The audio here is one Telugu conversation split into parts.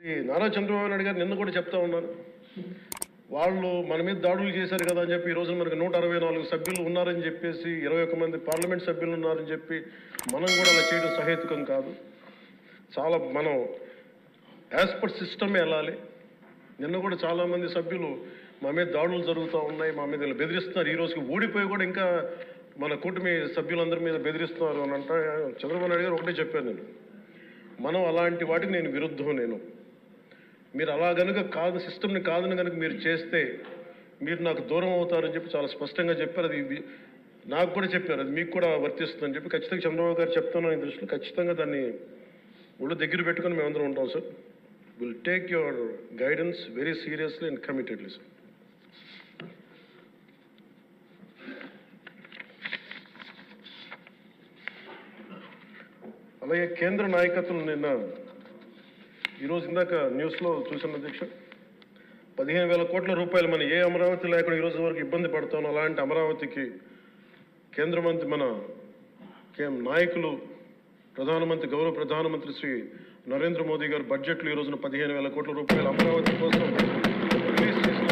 ఈ నారా చంద్రబాబు నాయుడు గారు నిన్న కూడా చెప్తా ఉన్నారు, వాళ్ళు మన మీద దాడులు చేశారు కదా అని చెప్పి ఈ రోజు మనకు 164 సభ్యులు ఉన్నారని చెప్పేసి 21 మంది పార్లమెంట్ సభ్యులు ఉన్నారని చెప్పి మనం కూడా అలా చేయడం సహేతుకం కాదు. చాలా మనం యాజ్ పర్ సిస్టమ్ వెళ్ళాలి. నిన్న కూడా చాలామంది సభ్యులు మా మీద దాడులు జరుగుతూ ఉన్నాయి, మా మీద బెదిరిస్తున్నారు, ఈ రోజుకి ఓడిపోయి కూడా ఇంకా మన కూటమి సభ్యులందరి మీద బెదిరిస్తున్నారు అని అంటే చంద్రబాబు నాయుడు గారు ఒకటే చెప్పాను, మనం అలాంటి వాటికి నేను విరుద్ధం. మీరు అలా కనుక కాదు, సిస్టమ్ని కాదని కనుక మీరు చేస్తే మీరు నాకు దూరం అవుతారని చెప్పి చాలా స్పష్టంగా చెప్పారు. అది నాకు కూడా చెప్పారు, అది మీకు కూడా వర్తిస్తుందని చెప్పి ఖచ్చితంగా చంద్రబాబు గారు చెప్తాను ఈ దృష్టిలో ఖచ్చితంగా దాన్ని ఒళ్ళు దగ్గర పెట్టుకుని మేమందరం ఉంటాం sir. Will take your guidance very seriously and committedly sir. అలాగే కేంద్ర నాయకత్వం నిన్న ఈరోజు ఇందాక న్యూస్లో చూసిన అధ్యక్ష 15,000 కోట్ల రూపాయలు మన ఏ అమరావతి లేకుండా ఈరోజు వరకు ఇబ్బంది పడతాం, అలాంటి అమరావతికి కేంద్ర మంత్రి మన నాయకులు ప్రధానమంత్రి గౌరవ ప్రధానమంత్రి శ్రీ నరేంద్ర మోదీ గారు బడ్జెట్లో ఈ రోజున 15,000 కోట్ల రూపాయలు అమరావతి కోసం రిలీజ్ చేసిన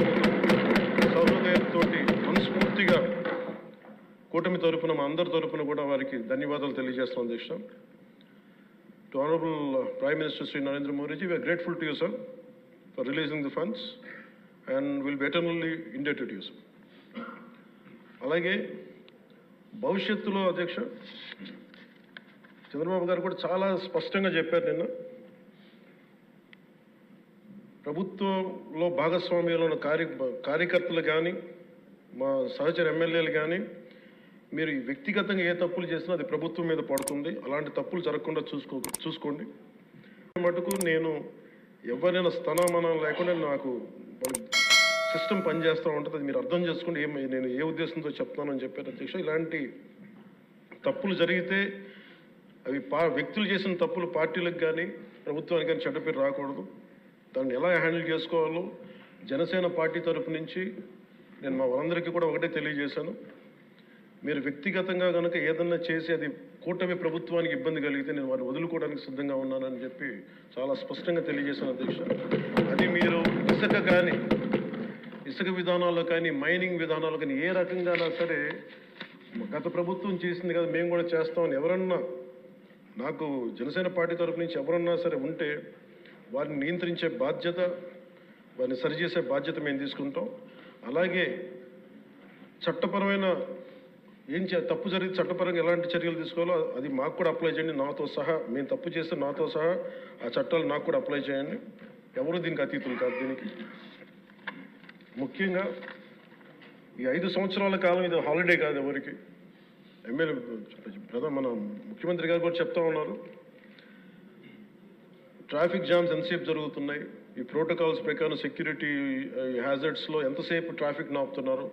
సహృదయంతో మనస్ఫూర్తిగా కూటమి తరపున మా అందరి తరపున కూడా వారికి ధన్యవాదాలు తెలియజేస్తాం అధ్యక్ష. To Honorable Prime Minister Sri Narendra Modi ji, we are grateful to you, sir, for releasing the funds and will be eternally indebted to you, sir. అలాగే భవిష్యత్తులో అధ్యక్ష చంద్రబాబు గారు కూడా చాలా స్పష్టంగా చెప్పారు నిన్న, ప్రభుత్వంలో భాగస్వామ్యంలో ఉన్న కార్యకర్తలు కానీ మా సహచర ఎమ్మెల్యేలు కానీ మీరు వ్యక్తిగతంగా ఏ తప్పులు చేసినా అది ప్రభుత్వం మీద పడుతుంది, అలాంటి తప్పులు జరగకుండా చూసుకోండి. మటుకు నేను ఎవరైనా స్థానమానం లేకుండా నాకు సిస్టమ్ పనిచేస్తూ ఉంటుంది, అది మీరు అర్థం చేసుకోండి నేను ఏ ఉద్దేశంతో చెప్తానని చెప్పారు అధ్యక్ష. ఇలాంటి తప్పులు జరిగితే అవి వ్యక్తులు చేసిన తప్పులు పార్టీలకు కానీ ప్రభుత్వానికి కానీ చెడ్డ పేరు రాకూడదు. దాన్ని ఎలా హ్యాండిల్ చేసుకోవాలో జనసేన పార్టీ తరపు నుంచి నేను మా వాళ్ళందరికీ కూడా ఒకటే తెలియజేశాను, మీరు వ్యక్తిగతంగా కనుక ఏదన్నా చేసి అది కూటమి ప్రభుత్వానికి ఇబ్బంది కలిగితే నేను వారిని వదులుకోవడానికి సిద్ధంగా ఉన్నానని చెప్పి చాలా స్పష్టంగా తెలియజేశాను అధ్యక్ష. అది మీరు ఇసుక విధానాల్లో కానీ మైనింగ్ విధానాల్లో కానీ ఏ రకంగా సరే గత ప్రభుత్వం చేసింది కదా మేము కూడా చేస్తామని ఎవరన్నా నాకు జనసేన పార్టీ తరపు నుంచి ఎవరన్నా సరే ఉంటే వారిని నియంత్రించే బాధ్యత, వారిని సరిచేసే బాధ్యత మేము తీసుకుంటాం. అలాగే చట్టపరమైన తప్పు జరిగితే చట్టపరంగా ఎలాంటి చర్యలు తీసుకోవాలో అది మాకు కూడా అప్లై చేయండి, నాతో సహా. మేము తప్పు చేస్తే నాతో సహా ఆ చట్టాలు నాకు కూడా అప్లై చేయండి. ఎవరు దీనికి అతీతులు కాదు. దీనికి ముఖ్యంగా ఈ 5 సంవత్సరాల కాలం ఇది హాలిడే కాదు ఎవరికి. మన ముఖ్యమంత్రి గారు కూడా చెప్తా ఉన్నారు, ట్రాఫిక్ జామ్స్ ఎంతసేపు జరుగుతున్నాయి, ఈ ప్రోటోకాల్స్ ప్రకారం సెక్యూరిటీ హ్యాజర్డ్స్లో ఎంతసేపు ట్రాఫిక్ నాపుతున్నారు,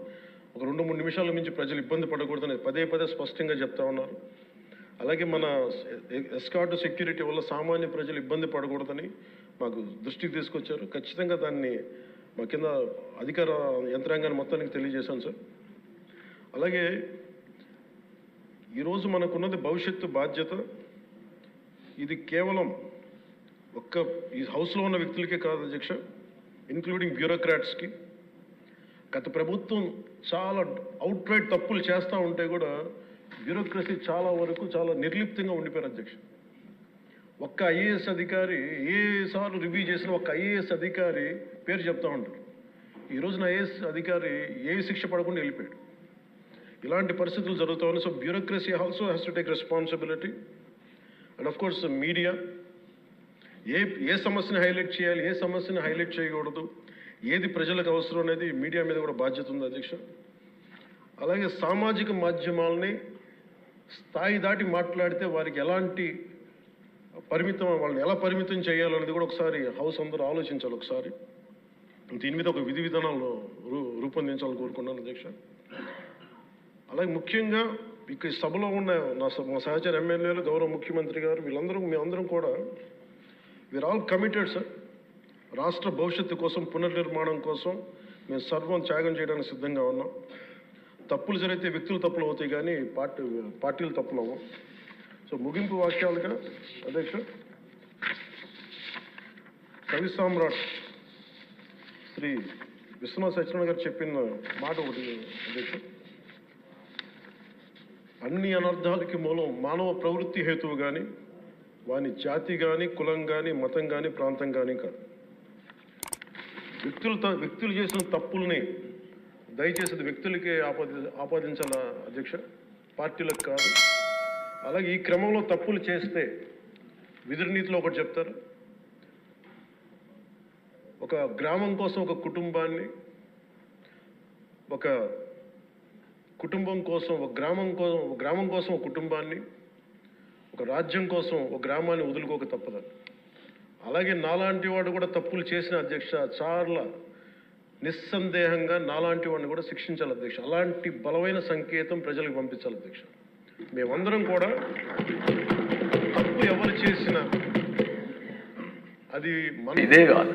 ఒక 2-3 నిమిషాల నుంచి ప్రజలు ఇబ్బంది పడకూడదని పదే స్పష్టంగా చెప్తా ఉన్నారు. అలాగే మన ఎస్కార్ట్ సెక్యూరిటీ వల్ల సామాన్య ప్రజలు ఇబ్బంది పడకూడదని మాకు దృష్టికి తీసుకొచ్చారు. ఖచ్చితంగా దాన్ని మా కింద అధికార యంత్రాంగాన్ని మొత్తానికి తెలియజేశాను సార్. అలాగే ఈరోజు మనకున్నది భవిష్యత్తు బాధ్యత. ఇది కేవలం ఈ హౌస్లో ఉన్న వ్యక్తులకే కాదు అధ్యక్ష, ఇంక్లూడింగ్ బ్యూరోక్రాట్స్కి. గత ప్రభుత్వం చాలా అవుట్రైట్ తప్పులు చేస్తూ ఉంటే కూడా బ్యూరోక్రసీ చాలా వరకు చాలా నిర్లిప్తంగా ఉండిపోయారు అధ్యక్ష. ఒక్క ఐఏఎస్ అధికారి ఏసార్లు రివ్యూ చేసిన ఒక్క ఐఏఎస్ అధికారి పేరు చెప్తా ఉంటారు. ఈ రోజున ఐఏఎస్ అధికారి ఏ శిక్ష పడకుండా వెళ్ళిపోయాడు. ఇలాంటి పరిస్థితులు జరుగుతూ ఉన్నాయి. So bureaucracy also has to take responsibility. And of course media ఏ సమస్యని హైలైట్ చేయాలి, ఏ సమస్యని హైలైట్ చేయకూడదు, ఏది ప్రజలకు అవసరం అనేది మీడియా మీద కూడా బాధ్యత ఉంది అధ్యక్ష. అలాగే సామాజిక మాధ్యమాలని స్థాయి దాటి మాట్లాడితే వారికి ఎలాంటి వాళ్ళని ఎలా పరిమితం చేయాలనేది కూడా ఒకసారి హౌస్ అందరూ ఆలోచించాలి. ఒకసారి దీని మీద ఒక విధి విధానాలను రూపొందించాలని కోరుకున్నాను అధ్యక్ష. అలాగే ముఖ్యంగా ఇక్కడ సభలో ఉన్న మా సహచర ఎమ్మెల్యేలు, గౌరవ ముఖ్యమంత్రి గారు, మేమందరం కూడా వీఆర్ ఆల్ కమిటెడ్ సార్. రాష్ట్ర భవిష్యత్తు కోసం, పునర్నిర్మాణం కోసం మేము సర్వం త్యాగం చేయడానికి సిద్ధంగా ఉన్నాం. తప్పులు జరిగితే వ్యక్తులు తప్పులు అవుతాయి కానీ పార్టీలు తప్పులు అవ్వం. సో ముగింపు వాక్యాలుగా అధ్యక్ష కవి సామ్రాట్ శ్రీ విశ్వనాథ్ సత్యనారాయణ గారు చెప్పిన మాట ఒకటి అధ్యక్ష. అన్ని అనర్థాలకి మూలం మానవ ప్రవృత్తి హేతువు కానీ వాని జాతి కానీ కులం కానీ మతం కానీ ప్రాంతం కానీ కాదు. వ్యక్తులు చేసిన తప్పుల్ని దయచేసి వ్యక్తులకే ఆపాదించాల అధ్యక్ష, పార్టీలకు కాదు. అలాగే ఈ క్రమంలో తప్పులు చేస్తే విధునీతిలో ఒకటి చెప్తారు, ఒక గ్రామం కోసం ఒక కుటుంబాన్ని, ఒక కుటుంబం కోసం ఒక గ్రామం కోసం ఒక కుటుంబాన్ని, ఒక రాజ్యం కోసం ఒక గ్రామాన్ని వదులుకోక తప్పదు. అలాగే నాలాంటి వాడు కూడా తప్పులు చేసిన అధ్యక్ష చాలా నిస్సందేహంగా నాలాంటి వాడిని కూడా శిక్షించాలి అధ్యక్ష. అలాంటి బలమైన సంకేతం ప్రజలకు పంపించాలి అధ్యక్ష. మేమందరం కూడా తప్పు ఎవరు చేసినా అది ఇదే కాదు,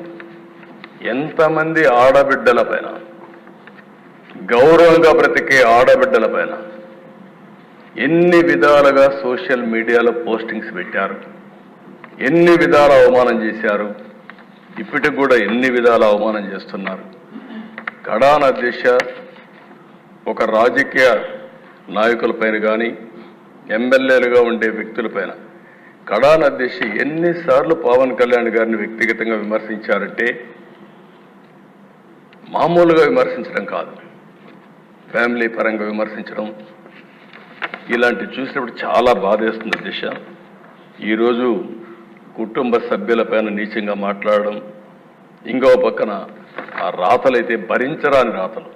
ఎంతమంది ఆడబిడ్డల పైన, గౌరవంగా బ్రతికే ఆడబిడ్డల పైన ఎన్ని విధాలుగా సోషల్ మీడియాలో పోస్టింగ్స్ పెట్టారు, ఎన్ని విధాల అవమానం చేశారు, ఇప్పటికి కూడా ఎన్ని విధాల అవమానం చేస్తున్నారు. కడాన అధ్యక్ష, ఒక రాజకీయ నాయకులపైన కానీ ఎమ్మెల్యేలుగా ఉండే వ్యక్తులపైన కడాన అధ్యక్ష ఎన్నిసార్లు పవన్ కళ్యాణ్ గారిని వ్యక్తిగతంగా విమర్శించారంటే మామూలుగా విమర్శించడం కాదు, ఫ్యామిలీ పరంగా విమర్శించడం, ఇలాంటివి చూసినప్పుడు చాలా బాధేస్తుంది అధ్యక్ష. ఈరోజు కుటుంబ సభ్యులపైన నీచంగా మాట్లాడడం, ఇంకో పక్కన ఆ రాతలైతే భరించరాని రాతలు.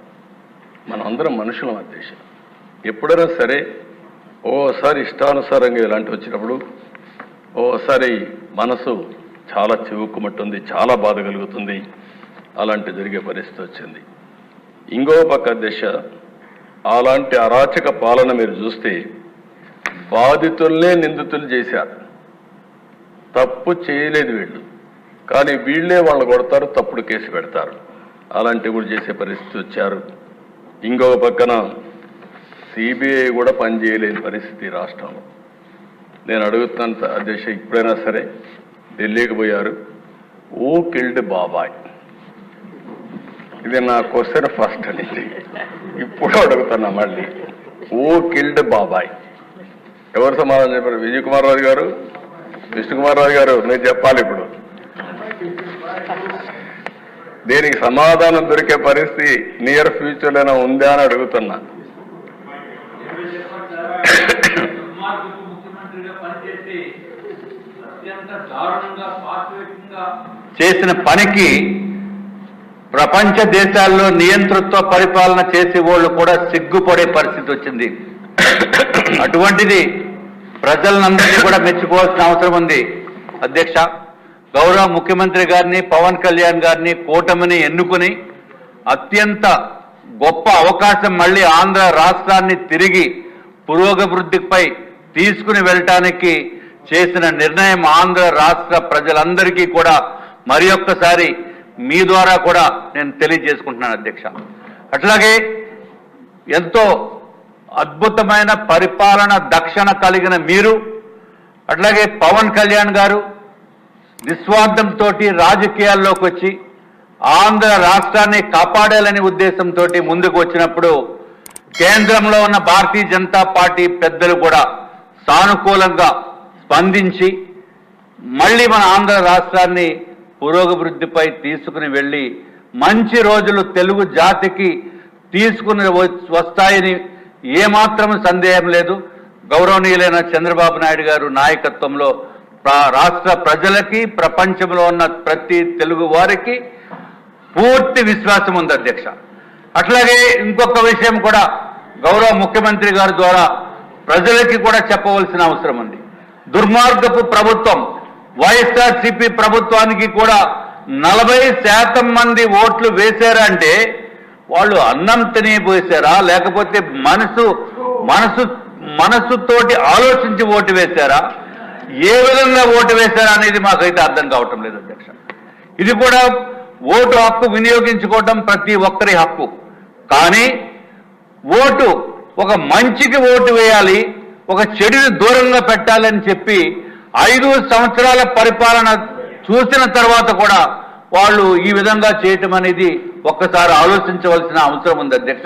మనం అందరం మనుషులం అధ్యక్ష. ఎప్పుడైనా సరే ఓసారి ఇష్టానుసారంగా ఇలాంటివి వచ్చినప్పుడు ఓసారి మనసు చాలా చివుక్కుమట్టుంది, చాలా బాధ కలుగుతుంది. అలాంటి జరిగే పరిస్థితి వచ్చింది. ఇంకో పక్క అధ్యక్ష, అలాంటి అరాచక పాలన మీరు చూస్తే బాధితుల్నే నిందితులు చేశారు. తప్పు చేయలేదు వీళ్ళు, కానీ వీళ్ళే వాళ్ళని కొడతారు, తప్పుడు కేసు పెడతారు. అలాంటివి కూడా చేసే పరిస్థితి వచ్చారు. ఇంకొక పక్కన సిబిఐ కూడా పనిచేయలేని పరిస్థితి రాష్ట్రంలో. నేను అడుగుతున్నాను అధ్యక్ష, ఇప్పుడైనా సరే ఢిల్లీకి పోయారు, ఓ కిల్డ్ బాబాయ్, ఇది నా క్వశ్చన్ ఫస్ట్ అనేది, ఇప్పుడు అడుగుతున్నా మళ్ళీ, ఓ కిల్డ్ బాబాయ్ ఎవరు సమాధానం చెప్పారు? విజయ్ కుమార్ రాజు గారు, విష్ణుకుమార్ రాజు గారు, మీరు చెప్పాలి ఇప్పుడు. దీనికి సమాధానం దొరికే పరిస్థితి నియర్ ఫ్యూచర్లోనే ఉందా అని అడుగుతున్నా. చేసిన పనికి ప్రపంచ దేశాల్లో నియంతృత్వ పరిపాలన చేసే వాళ్ళు కూడా సిగ్గుపడే పరిస్థితి వచ్చింది. అటువంటిది ప్రజలందరినీ కూడా మెచ్చుకోవాల్సిన అవసరం ఉంది అధ్యక్ష. గౌరవ ముఖ్యమంత్రి గారిని, పవన్ కళ్యాణ్ గారిని, కూటమిని ఎన్నుకుని అత్యంత గొప్ప అవకాశం మళ్ళీ ఆంధ్ర రాష్ట్రాన్ని తిరిగి పురోగభివృద్ధిపై తీసుకుని వెళ్ళటానికి చేసిన నిర్ణయం ఆంధ్ర రాష్ట్ర ప్రజలందరికీ కూడా మరి ఒక్కసారి మీ ద్వారా కూడా నేను తెలియజేసుకుంటున్నాను అధ్యక్ష. అట్లాగే ఎంతో అద్భుతమైన పరిపాలన దక్షణ కలిగిన మీరు, అట్లాగే పవన్ కళ్యాణ్ గారు నిస్వార్థంతో రాజకీయాల్లోకి వచ్చి ఆంధ్ర రాష్ట్రాన్ని కాపాడాలనే ఉద్దేశంతో ముందుకు వచ్చినప్పుడు కేంద్రంలో ఉన్న భారతీయ జనతా పార్టీ పెద్దలు కూడా సానుకూలంగా స్పందించి మళ్ళీ మన ఆంధ్ర రాష్ట్రాన్ని పురోగభివృద్ధిపై తీసుకుని వెళ్ళి మంచి రోజులు తెలుగు జాతికి తీసుకుని వస్తాయని ఏమాత్రం సందేహం లేదు. గౌరవనీయులైన చంద్రబాబు నాయుడు గారు నాయకత్వంలో రాష్ట్ర ప్రజలకి, ప్రపంచంలో ఉన్న ప్రతి తెలుగు వారికి పూర్తి విశ్వాసం ఉంది అధ్యక్ష. అట్లాగే ఇంకొక విషయం కూడా గౌరవ ముఖ్యమంత్రి గారి ద్వారా ప్రజలకి కూడా చెప్పవలసిన అవసరం ఉంది. దుర్మార్గపు ప్రభుత్వం వైఎస్ఆర్సీపీ ప్రభుత్వానికి కూడా 40% మంది ఓట్లు వేశారంటే వాళ్ళు అన్నం తినేపోసారా, లేకపోతే మనసుతోటి ఆలోచించి ఓటు వేశారా, ఏ విధంగా ఓటు వేశారా అనేది మాకైతే అర్థం కావటం లేదు అధ్యక్ష. ఇది కూడా ఓటు హక్కు వినియోగించుకోవటం ప్రతి ఒక్కరి హక్కు. కానీ ఓటు ఒక మంచికి ఓటు వేయాలి, ఒక చెడుని దూరంగా పెట్టాలని చెప్పి 5 సంవత్సరాల పరిపాలన చూసిన తర్వాత కూడా వాళ్ళు ఈ విధంగా చేయటం అనేది ఒక్కసారి ఆలోచించవలసిన అవసరం ఉంది అధ్యక్ష.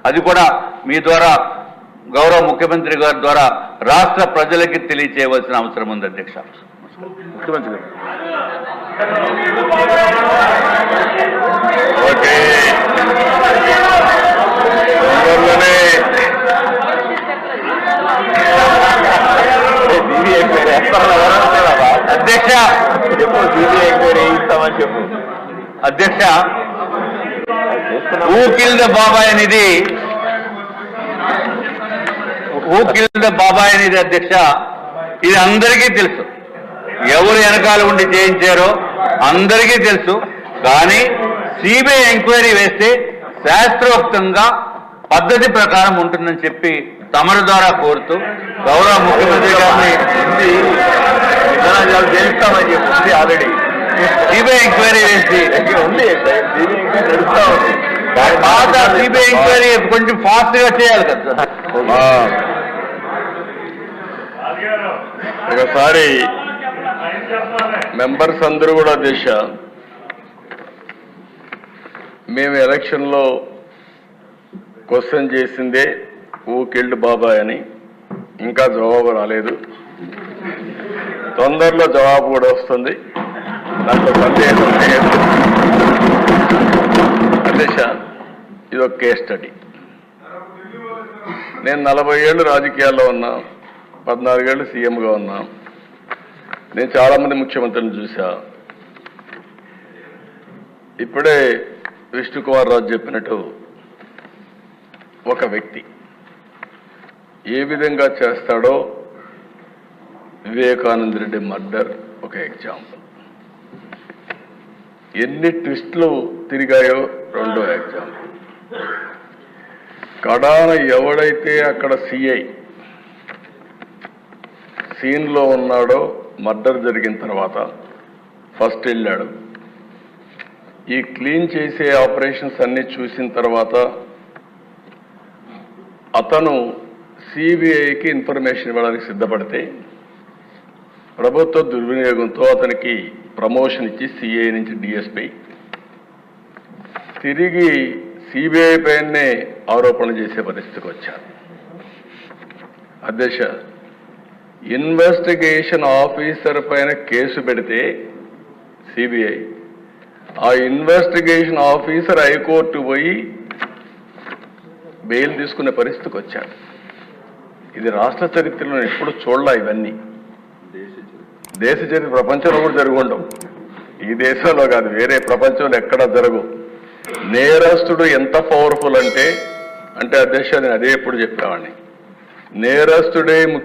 అది కూడా మీ ద్వారా గౌరవ ముఖ్యమంత్రి గారి ద్వారా రాష్ట్ర ప్రజలకి తెలియచేయవలసిన అవసరం ఉంది అధ్యక్ష. ముఖ్యమంత్రి గారు ఓకే అధ్యక్ష అధ్యక్ష హూ కిల్డ్ ద బాబాయ్ అనేది అధ్యక్ష ఇది అందరికీ తెలుసు. ఎవరు వెనకాల ఉండి చేయించారో అందరికీ తెలుసు. కానీ సిబిఐ ఎంక్వైరీ వేస్తే శాస్త్రోక్తంగా పద్ధతి ప్రకారం ఉంటుందని చెప్పి తమరి ద్వారా కోరుతూ గౌరవ ముఖ్యమంత్రి గారిని తెలుస్తామని చెప్పి ఆల్రెడీ సిబిఐ ఎంక్వైరీ వేసి ఉంది. తర్వాత సిబిఐ ఎంక్వైరీ కొంచెం ఫాస్ట్ గా చేయాలి కదా. ఒకసారి మెంబర్స్ అందరూ కూడా దిశ మేము ఎలక్షన్లో క్వశ్చన్ చేసిందే హూ కిల్డ్ బాబాయ్ అని. ఇంకా జవాబు రాలేదు. తొందరలో జవాబు కూడా వస్తుంది. దాంట్లో సందేహం లేదు. అధ్యక్ష ఇది ఒక కేస్ స్టడీ. నేను 40 ఏళ్ళు రాజకీయాల్లో ఉన్నా, 14 ఏళ్ళు సీఎంగా ఉన్నా. నేను చాలామంది ముఖ్యమంత్రులను చూసా. ఇప్పుడే విష్ణుకుమార్ రాజు చెప్పినట్టు ఒక వ్యక్తి ఏ విధంగా చేస్తాడో వివేకానంద రెడ్డి మర్డర్ ఒక ఎగ్జాంపుల్. ఎన్ని ట్విస్టులు తిరిగాయో రెండో ఎగ్జాంపుల్. కడాన ఎవడైతే అక్కడ సిఐ సీన్లో ఉన్నాడో మర్డర్ జరిగిన తర్వాత ఫస్ట్ వెళ్ళాడు. ఈ క్లీన్ చేసే ఆపరేషన్స్ అన్ని చూసిన తర్వాత అతను సిబిఐకి ఇన్ఫర్మేషన్ ఇవ్వడానికి సిద్ధపడితే ప్రభుత్వ దుర్వినియోగంతో అతనికి ప్రమోషన్ ఇచ్చి సిఐ నుంచి డిఎస్పీ తిరిగి సిబిఐ పైనే ఆరోపణలు చేసే పరిస్థితికి వచ్చారు. అధ్యక్ష ఇన్వెస్టిగేషన్ ఆఫీసర్ పైన కేసు పెడితే సిబిఐ ఆ ఇన్వెస్టిగేషన్ ఆఫీసర్ హైకోర్టు పోయి బెయిల్ తీసుకునే పరిస్థితికి వచ్చాడు. ఇది రాష్ట్ర చరిత్రలో ఎప్పుడు చూడలా. ఇవన్నీ దేశ చరిత్ర ప్రపంచంలో కూడా జరుగుండవు. ఈ దేశంలో కాదు, వేరే ప్రపంచంలో ఎక్కడా జరగవు. నేరస్తుడు ఎంత పవర్ఫుల్ అంటే అధ్యక్ష నేను అదే ఎప్పుడు చెప్పేవాడిని. నేరస్తుడే ముఖ్య